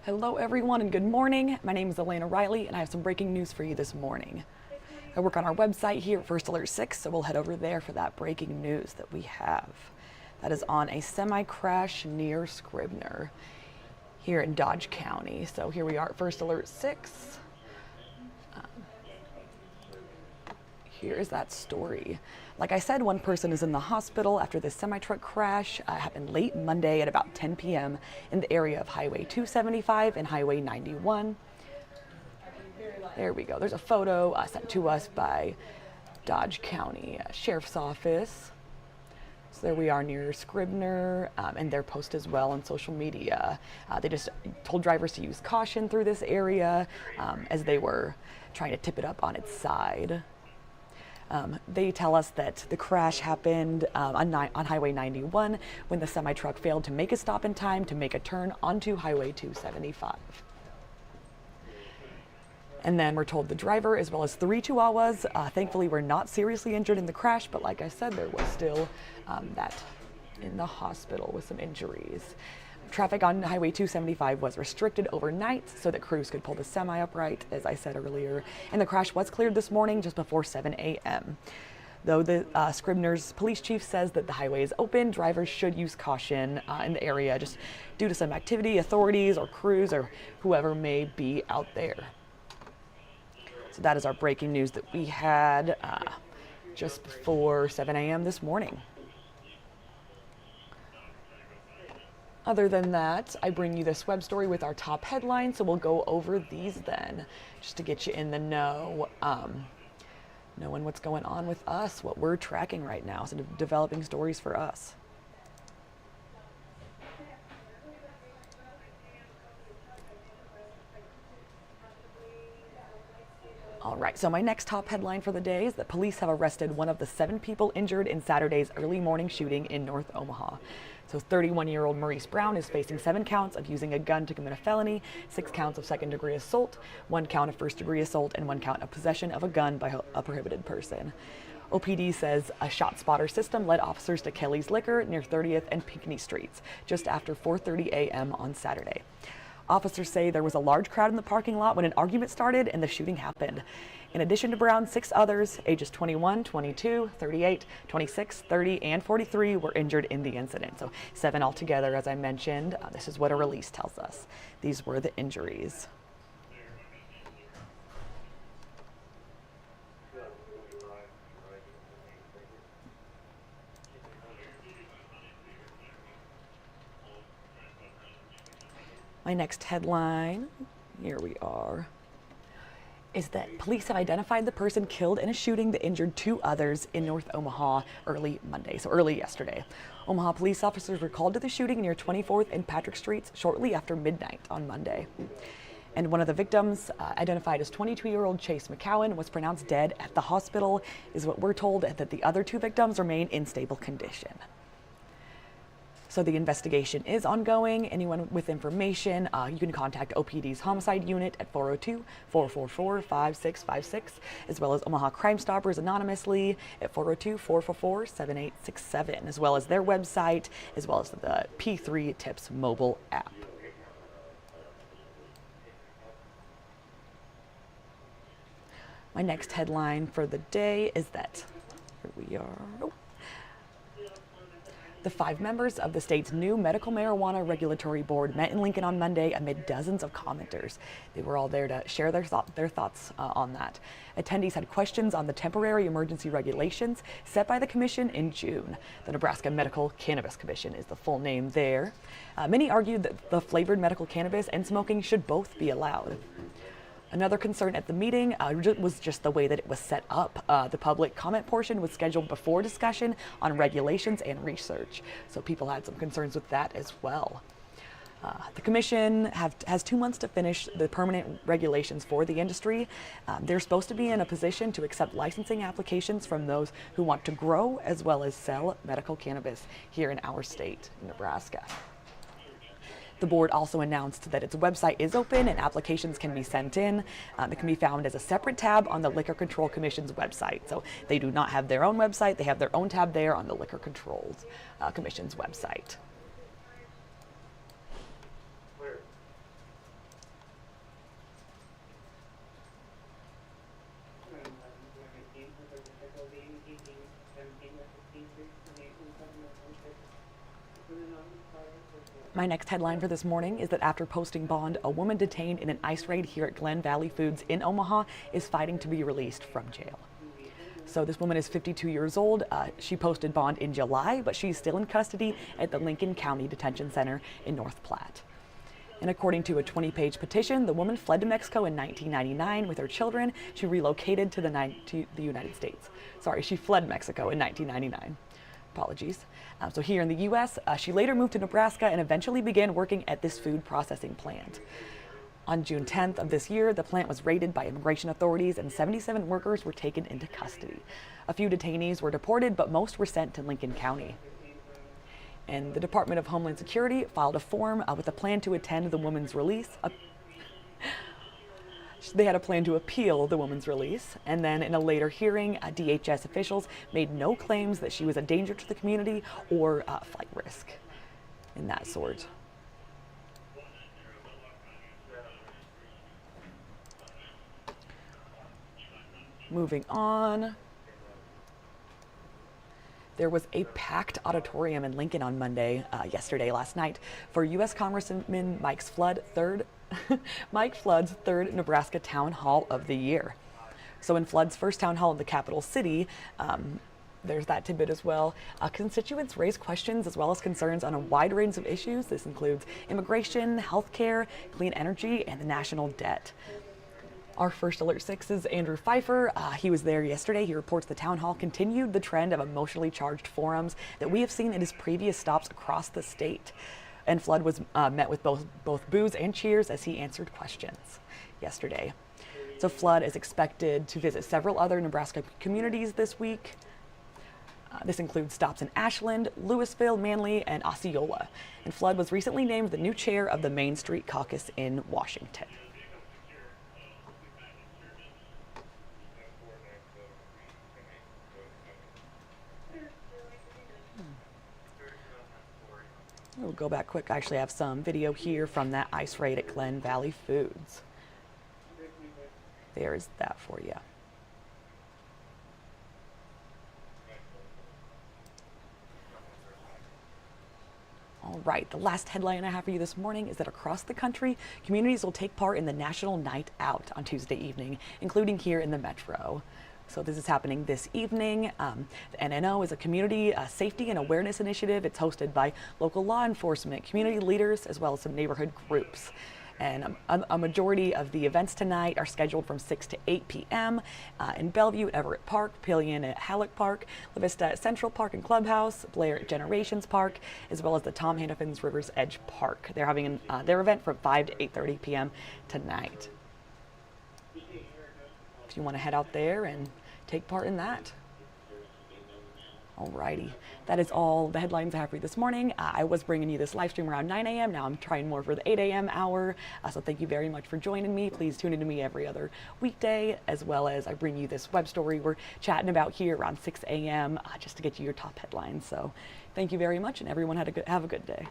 Hello everyone and good morning. My name is Elena Riley and I have some breaking news for you this morning. I work on our website here at First Alert 6, so we'll head over there for that breaking news that we have. That is on a semi-crash near Scribner here in Dodge County. So here we are at First Alert 6. Here is that story. Like I said, one person is in the hospital after this semi-truck crash. Happened late Monday at about 10 p.m. in the area of Highway 275 and Highway 91. There we go. There's a photo sent to us by Dodge County Sheriff's Office. So there we are near Scribner, and their post as well on social media. They just told drivers to use caution through this area as they were trying to tip it up on its side. They tell us that the crash happened on Highway 91 when the semi-truck failed to make a stop in time to make a turn onto Highway 275. And then we're told the driver as well as 3 Chihuahuas thankfully were not seriously injured in the crash, but like I said, there was still that in the hospital with some injuries. Traffic on Highway 275 was restricted overnight so that crews could pull the semi upright, as I said earlier, and the crash was cleared this morning just before 7 a.m. Though the Scribner's police chief says that the highway is open, drivers should use caution in the area just due to some activity, authorities or crews or whoever may be out there. So that is our breaking news that we had just before 7 a.m. this morning. Other than that, I bring you this web story with our top headlines, so we'll go over these then, just to get you in the know, knowing what's going on with us, what we're tracking right now, so developing stories for us. All right, so my next top headline for the day is that police have arrested one of the 7 people injured in Saturday's early morning shooting in North Omaha. So 31-year-old Maurice Brown is facing 7 counts of using a gun to commit a felony, 6 counts of second-degree assault, 1 count of first-degree assault, and 1 count of possession of a gun by a prohibited person. OPD says a shot spotter system led officers to Kelly's Liquor near 30th and Pinckney Streets just after 4:30 a.m. on Saturday. Officers say there was a large crowd in the parking lot when an argument started and the shooting happened. In addition to Brown, 6 others, ages 21, 22, 38, 26, 30, and 43 were injured in the incident. So 7 altogether, as I mentioned. This is what a release tells us. These were the injuries. My next headline, here we are, is that police have identified the person killed in a shooting that injured 2 others in North Omaha early Monday, so early yesterday. Omaha police officers were called to the shooting near 24th and Patrick Streets shortly after midnight on Monday. And one of the victims, identified as 22-year-old Chase McCowan, was pronounced dead at the hospital, is what we're told, and that the other 2 victims remain in stable condition. So the investigation is ongoing. Anyone with information, you can contact OPD's homicide unit at 402-444-5656, as well as Omaha Crime Stoppers anonymously at 402-444-7867, as well as their website, as well as the P3 Tips mobile app. My next headline for the day is that, here we are. The 5 members of the state's new medical marijuana regulatory board met in Lincoln on Monday amid dozens of commenters. They were all there to share their thoughts on that. Attendees had questions on the temporary emergency regulations set by the commission in June. The Nebraska Medical Cannabis Commission is the full name there. Many argued that the flavored medical cannabis and smoking should both be allowed. Another concern at the meeting was just the way that it was set up. The public comment portion was scheduled before discussion on regulations and research, so people had some concerns with that as well. The commission has 2 months to finish the permanent regulations for the industry. They're supposed to be in a position to accept licensing applications from those who want to grow as well as sell medical cannabis here in our state, Nebraska. The board also announced that its website is open and applications can be sent in. It can be found as a separate tab on the Liquor Control Commission's website. So they do not have their own website. They have their own tab there on the Liquor Control Commission's website. My next headline for this morning is that after posting bond, a woman detained in an ICE raid here at Glen Valley Foods in Omaha is fighting to be released from jail. So this woman is 52 years old. She posted bond in July, but she's still in custody at the Lincoln County Detention Center in North Platte. And according to a 20-page petition, the woman fled to Mexico in 1999 with her children. She relocated to the United States. Sorry, she fled Mexico in 1999. Apologies. So here in the U.S., she later moved to Nebraska and eventually began working at this food processing plant. On June 10th of this year, the plant was raided by immigration authorities and 77 workers were taken into custody. A few detainees were deported, but most were sent to Lincoln County. And the Department of Homeland Security filed a form with a plan to attend the woman's release. They had a plan to appeal the woman's release, and then in a later hearing, DHS officials made no claims that she was a danger to the community or flight risk in that sort. Moving on. There was a packed auditorium in Lincoln on Monday, last night, for U.S. Congressman Mike Flood's third Nebraska Town Hall of the year. So in Flood's first town hall in the capital city, there's that tidbit as well. Constituents raised questions as well as concerns on a wide range of issues. This includes immigration, healthcare, clean energy, and the national debt. Our first Alert 6's Andrew Pfeiffer. He was there yesterday. He reports the town hall continued the trend of emotionally charged forums that we have seen in his previous stops across the state. And Flood was met with both boos and cheers as he answered questions yesterday. So Flood is expected to visit several other Nebraska communities this week. This includes stops in Ashland, Louisville, Manly, and Osceola. And Flood was recently named the new chair of the Main Street Caucus in Washington. We'll go back quick. I actually have some video here from that ICE raid at Glen Valley Foods. There's that for you. All right, the last headline I have for you this morning is that across the country, communities will take part in the National Night Out on Tuesday evening, including here in the Metro. So this is happening this evening. The NNO is a community safety and awareness initiative. It's hosted by local law enforcement, community leaders, as well as some neighborhood groups. And a majority of the events tonight are scheduled from 6 to 8 p.m. In Bellevue at Everett Park, Pillion at Halleck Park, La Vista at Central Park and Clubhouse, Blair at Generations Park, as well as the Tom Hannafins Rivers Edge Park. They're having their event from 5 to 8:30 p.m. tonight. If you want to head out there and take part in that. Alrighty, that is all the headlines I have for you this morning. I was bringing you this live stream around 9 a.m. Now I'm trying more for the 8 a.m. hour. So thank you very much for joining me. Please tune in to me every other weekday, as well as I bring you this web story we're chatting about here around 6 a.m. Just to get you your top headlines. So thank you very much, and everyone have a good day.